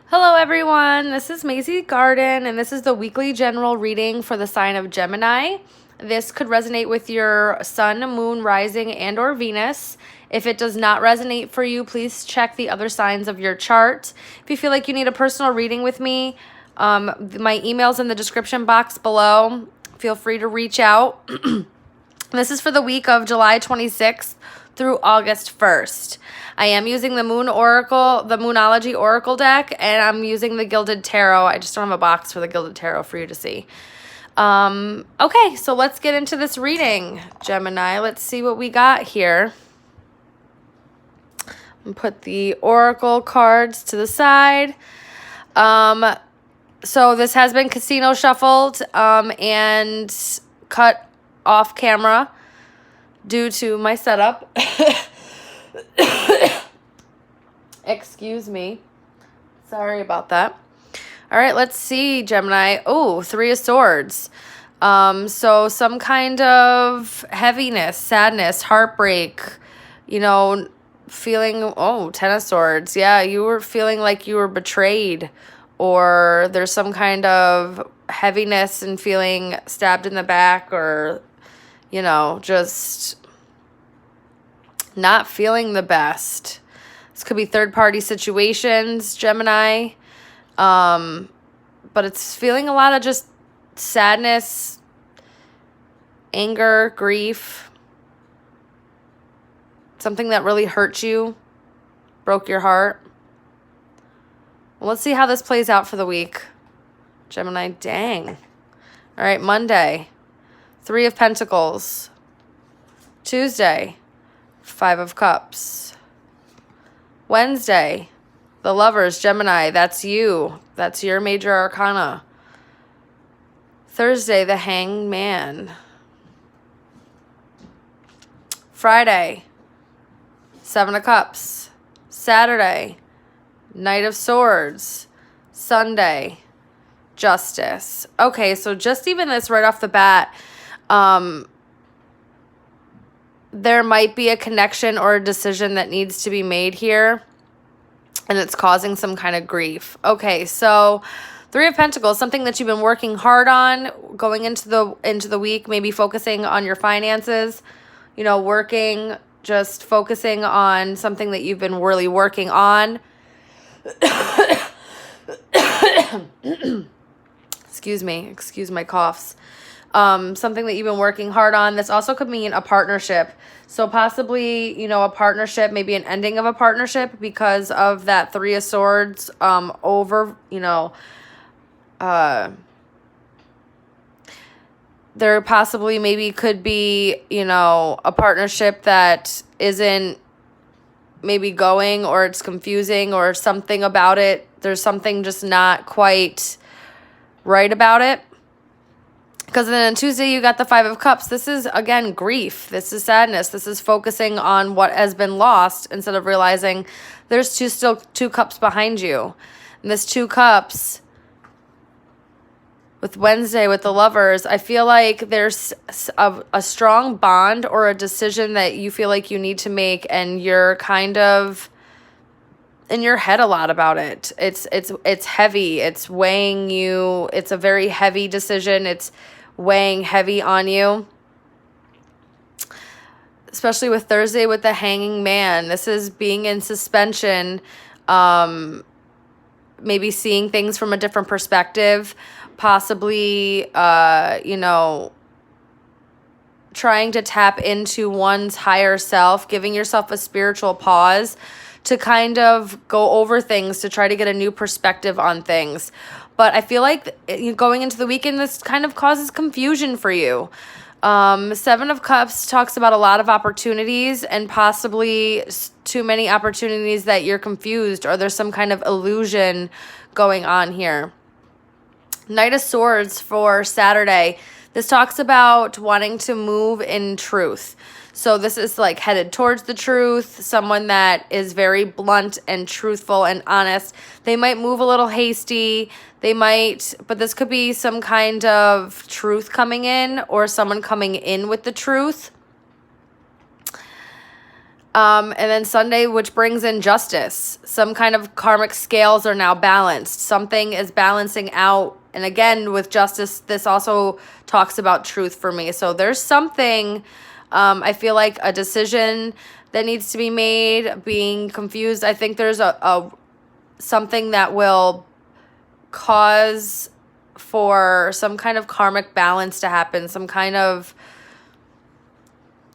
Hello everyone, this is Mazysgarden and this is the weekly general reading for the sign of Gemini. This could resonate with your sun, moon, rising, and or Venus. If it does not resonate for you, please check the other signs of your chart. If you feel like you need a personal reading with me, my email's in the description box below. Feel free to reach out. This is for the week of July 26th through August 1st. I am using the Moon Oracle, the Moonology Oracle deck, and I'm using the Gilded Tarot. I just don't have a box for the Gilded Tarot for you to see. Okay, so let's get into this reading, Gemini. Let's see what we got here. Put the Oracle cards to the side. So this has been casino shuffled and cut off camera due to my setup. Excuse me. Sorry about that. All right, let's see, Gemini. Oh, Three of Swords. So some kind of heaviness, sadness, heartbreak, feeling, Ten of Swords. Yeah, you were feeling like you were betrayed, or there's some kind of heaviness and feeling stabbed in the back, or, just not feeling the best. This could be third-party situations, Gemini. But it's feeling a lot of just sadness, anger, grief. Something that really hurt you, broke your heart. Well, let's see how this plays out for the week, Gemini. Dang. All right, Monday, Three of Pentacles. Tuesday, Five of Cups. Wednesday, the Lovers, Gemini. That's you. That's your major arcana. Thursday, the Hanged Man. Friday, Seven of Cups. Saturday, Knight of Swords. Sunday, Justice. Okay, so just even this right off the bat, there might be a connection or a decision that needs to be made here, and it's causing some kind of grief. Okay, so Three of Pentacles, something that you've been working hard on going into the week, maybe focusing on your finances, just focusing on something that you've been really working on. Excuse my coughs. Something that you've been working hard on. This also could mean a partnership. So possibly, a partnership, maybe an ending of a partnership because of that Three of Swords, there possibly maybe could be, a partnership that isn't maybe going, or it's confusing, or something about it. There's something just not quite right about it. Because then on Tuesday, you got the Five of Cups. This is, again, grief. This is sadness. This is focusing on what has been lost instead of realizing there's still two cups behind you. And this Two Cups with Wednesday, with the Lovers, I feel like there's a strong bond or a decision that you feel like you need to make, and you're kind of in your head a lot about it. It's heavy. It's weighing you. It's a very heavy decision. It's weighing heavy on you. Especially with Thursday with the Hanging Man. This is being in suspension. Maybe seeing things from a different perspective. Possibly, trying to tap into one's higher self. Giving yourself a spiritual pause to kind of go over things, to try to get a new perspective on things. But I feel like going into the weekend, this kind of causes confusion for you. Seven of Cups talks about a lot of opportunities, and possibly too many opportunities that you're confused, or there's some kind of illusion going on here. Knight of Swords for Saturday. This talks about wanting to move in truth. So this is like headed towards the truth, someone that is very blunt and truthful and honest. They might move a little hasty. But this could be some kind of truth coming in, or someone coming in with the truth. And then Sunday, which brings in justice. Some kind of karmic scales are now balanced. Something is balancing out. And again, with justice, this also talks about truth for me. So there's something, I feel like a decision that needs to be made, being confused. I think there's a something that will cause for some kind of karmic balance to happen, some kind of,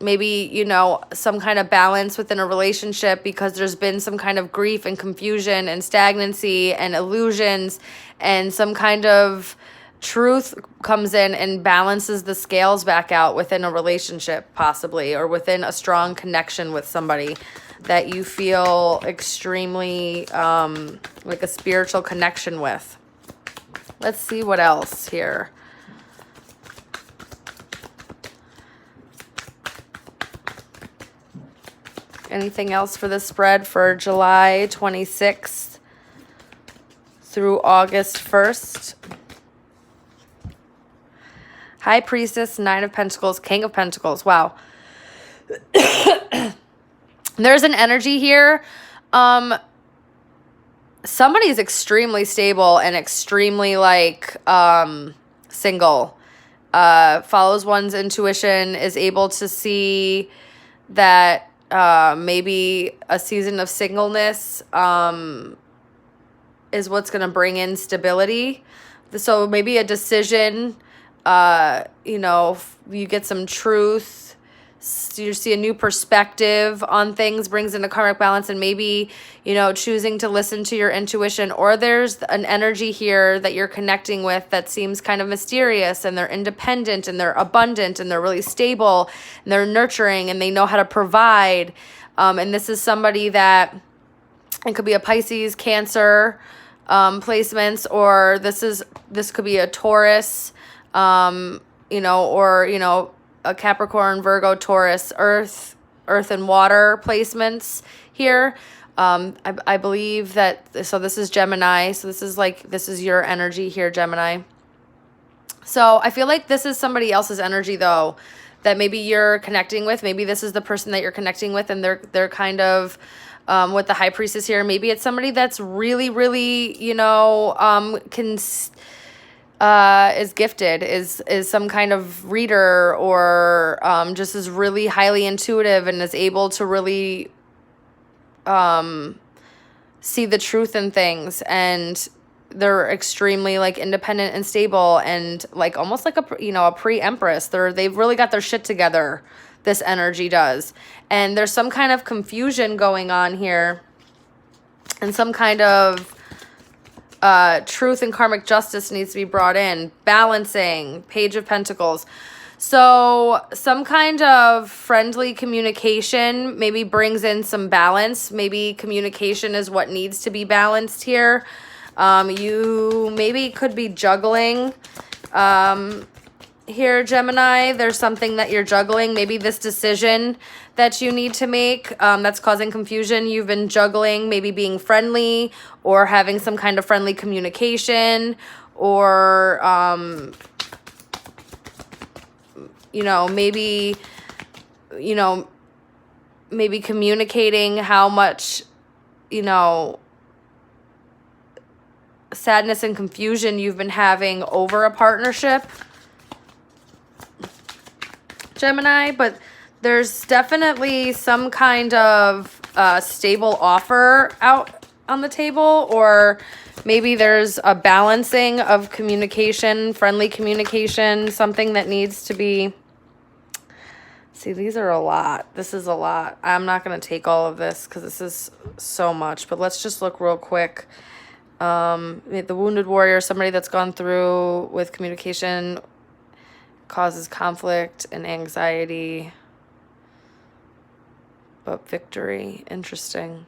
maybe, you know, some kind of balance within a relationship, because there's been some kind of grief and confusion and stagnancy and illusions, and some kind of truth comes in and balances the scales back out within a relationship, possibly, or within a strong connection with somebody that you feel extremely like a spiritual connection with. Let's see what else here. Anything else for the spread for July 26th through August 1st? High Priestess, Nine of Pentacles, King of Pentacles. Wow. There's an energy here. Somebody's extremely stable and extremely like single. Follows one's intuition, is able to see that maybe a season of singleness is what's going to bring in stability. So maybe a decision, you know, you get some truth, you see a new perspective on things, brings in a karmic balance, and maybe, you know, choosing to listen to your intuition. Or there's an energy here that you're connecting with that seems kind of mysterious, and they're independent and they're abundant and they're really stable and they're nurturing and they know how to provide. And this is somebody that, it could be a Pisces, Cancer placements, or this could be a Taurus, you know, or, you know, a Capricorn, Virgo, Taurus, earth and water placements here. I believe that, so this is Gemini. So this is your energy here, Gemini. So I feel like this is somebody else's energy though, that maybe you're connecting with. Maybe this is the person that you're connecting with, and they're kind of, with the High Priestess here, maybe it's somebody that's really, really, you know, is gifted, is some kind of reader, or just is really highly intuitive and is able to really see the truth in things, and they're extremely like independent and stable, and like almost like a pre-empress. They've really got their shit together, this energy does. And there's some kind of confusion going on here, and some kind of truth and karmic justice needs to be brought in. Balancing, Page of Pentacles. So some kind of friendly communication maybe brings in some balance. Maybe communication is what needs to be balanced here. You maybe could be juggling here, Gemini. There's something that you're juggling. Maybe this decision that you need to make that's causing confusion. You've been juggling maybe being friendly, or having some kind of friendly communication, or you know, maybe communicating how much, you know, sadness and confusion you've been having over a partnership, Gemini. But there's definitely some kind of stable offer out on the table, or maybe there's a balancing of communication, friendly communication, something that needs to be. See, these are a lot. This is a lot. I'm not going to take all of this because this is so much, but let's just look real quick. The wounded warrior, somebody that's gone through with communication, causes conflict and anxiety, but victory. Interesting.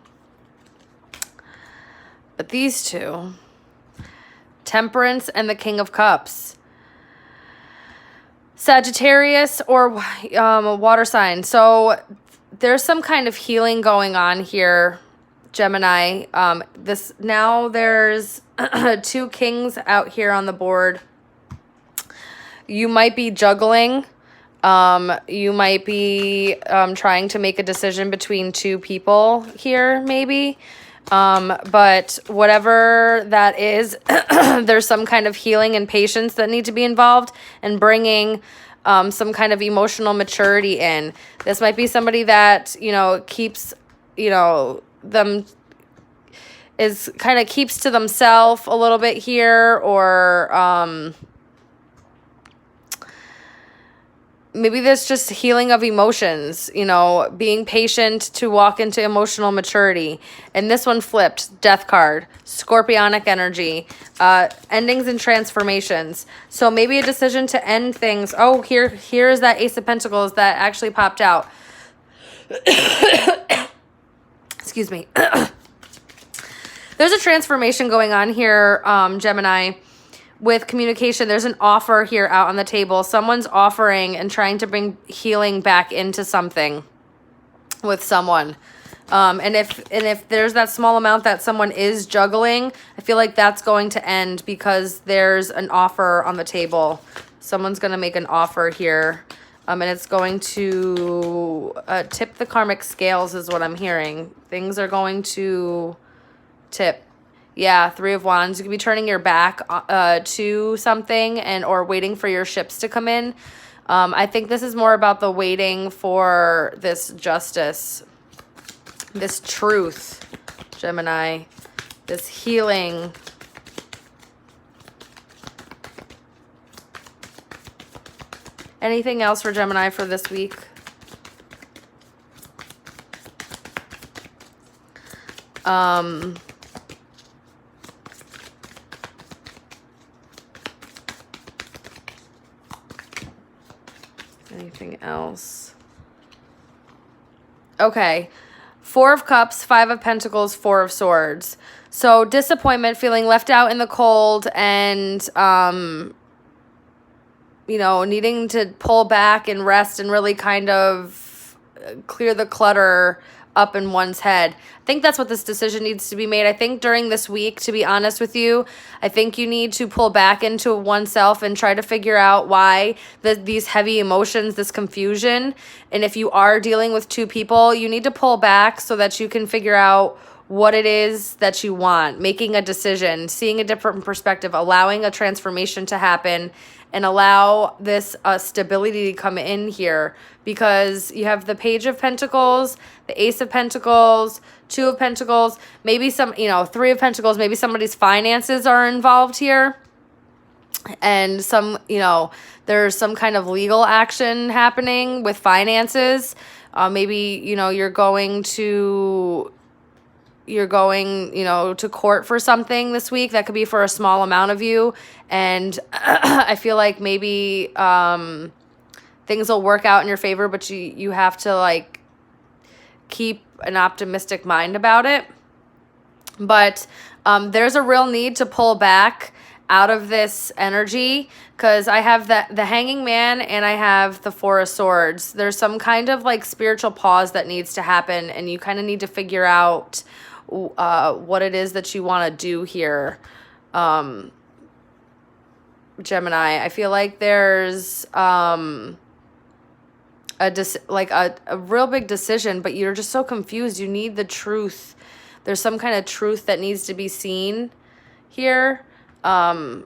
But these two, Temperance and the King of Cups, Sagittarius or a water sign. So there's some kind of healing going on here, Gemini. There's two kings out here on the board. You might be juggling You might be trying to make a decision between two people here, maybe. But whatever that is, there's some kind of healing and patience that need to be involved, and bringing some kind of emotional maturity in. This might be somebody that, you know, keeps, you know, them is kind of keeps to themselves a little bit here, or maybe there's just healing of emotions, you know, being patient to walk into emotional maturity. And this one flipped, death card, scorpionic energy, endings and transformations. So maybe a decision to end things. Oh, here's that Ace of Pentacles that actually popped out. Excuse me. There's a transformation going on here, Gemini. With communication, there's an offer here out on the table. Someone's offering and trying to bring healing back into something with someone. And if there's that small amount that someone is juggling, I feel like that's going to end because there's an offer on the table. Someone's going to make an offer here. And it's going to tip the karmic scales is what I'm hearing. Things are going to tip. Yeah, Three of Wands. You could be turning your back to something or waiting for your ships to come in. I think this is more about the waiting for this justice, this truth, Gemini, this healing. Anything else for Gemini for this week? Anything else? Okay. Four of Cups, Five of Pentacles, Four of Swords. So disappointment, feeling left out in the cold, and, you know, needing to pull back and rest and really kind of clear the clutter up in one's head. I think that's what this decision needs to be made. I think during this week, to be honest with you, I think you need to pull back into oneself and try to figure out why these heavy emotions, this confusion. And if you are dealing with two people, you need to pull back so that you can figure out what it is that you want, making a decision, seeing a different perspective, allowing a transformation to happen, and allow this stability to come in here, because you have the Page of Pentacles, the Ace of Pentacles, Two of Pentacles, maybe some, you know, Three of Pentacles, maybe somebody's finances are involved here. And some, you know, there's some kind of legal action happening with finances. Maybe, you know, you're going, you know, to court for something this week. That could be for a small amount of you. And I feel like maybe things will work out in your favor, but you have to, like, keep an optimistic mind about it. But there's a real need to pull back out of this energy, because I have the Hanging Man and I have the Four of Swords. There's some kind of, like, spiritual pause that needs to happen, and you kind of need to figure out what it is that you want to do here, Gemini. I feel like there's a real big decision, but you're just so confused. You need the truth. There's some kind of truth that needs to be seen here. And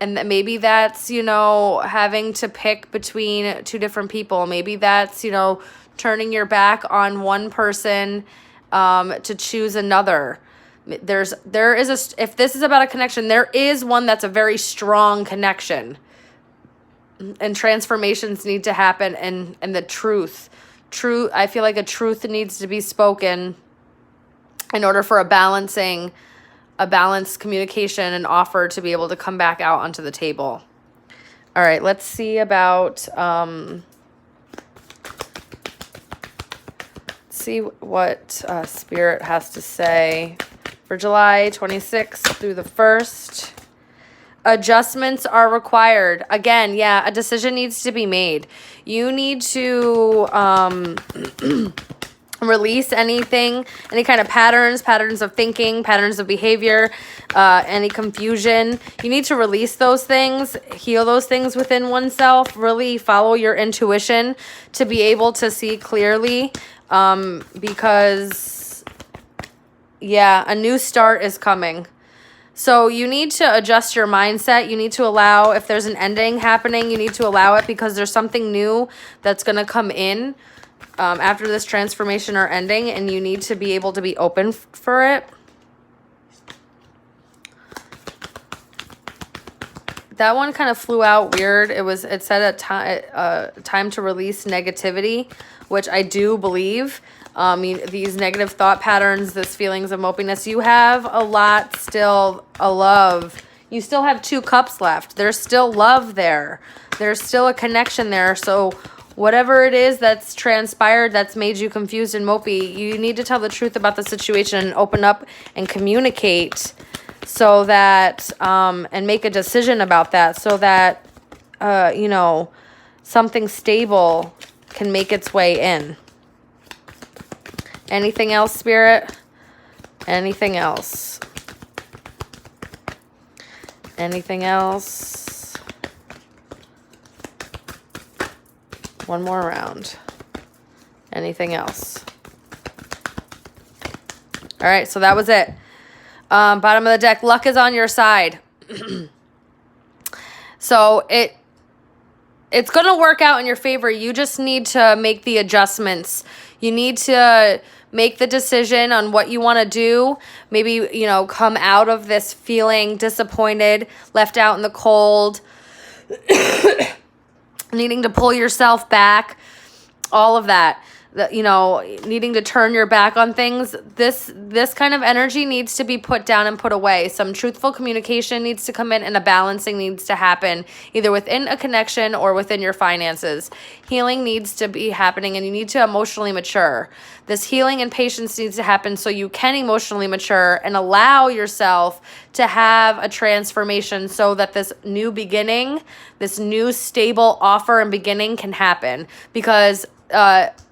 maybe that's, you know, having to pick between two different people. Maybe that's, you know, turning your back on one person to choose another. If this is about a connection, there is one that's a very strong connection, and transformations need to happen, and the truth, I feel like a truth needs to be spoken in order for a balanced communication and offer to be able to come back out onto the table. All right, let's see about see what Spirit has to say for July 26th through the 1st. Adjustments are required. Again, yeah, a decision needs to be made. You need to Release anything, any kind of patterns of thinking, patterns of behavior, any confusion. You need to release those things, heal those things within oneself, really follow your intuition to be able to see clearly, because, yeah, a new start is coming. So you need to adjust your mindset. You need to allow, if there's an ending happening, you need to allow it, because there's something new that's going to come in after this transformation or ending, and you need to be able to be open for it. That one kind of flew out weird. It said time to release negativity, which I do believe. These negative thought patterns, this feelings of mopiness, you have a lot still of love. You still have 2 cups left. There's still love there. There's still a connection there. So whatever it is that's transpired that's made you confused and mopey, you need to tell the truth about the situation and open up and communicate, so that, and make a decision about that, so that, something stable can make its way in. Anything else, Spirit? Anything else? Anything else? One more round. Anything else? All right, so that was it. Bottom of the deck, luck is on your side. So it's going to work out in your favor. You just need to make the adjustments. You need to make the decision on what you want to do. Maybe, come out of this feeling disappointed, left out in the cold, needing to pull yourself back, all of that. Needing to turn your back on things. This kind of energy needs to be put down and put away. Some truthful communication needs to come in, and a balancing needs to happen, either within a connection or within your finances. Healing needs to be happening, and you need to emotionally mature. This healing and patience needs to happen so you can emotionally mature and allow yourself to have a transformation, so that this new beginning, this new stable offer and beginning can happen, because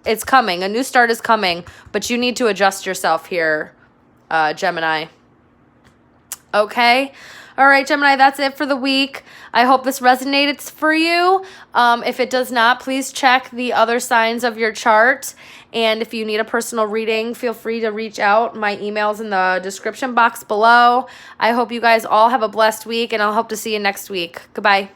it's coming. A new start is coming, but you need to adjust yourself here, Gemini. Okay? All right, Gemini, that's it for the week. I hope this resonated for you. If it does not, please check the other signs of your chart. And if you need a personal reading, feel free to reach out. My email's in the description box below. I hope you guys all have a blessed week, and I'll hope to see you next week. Goodbye.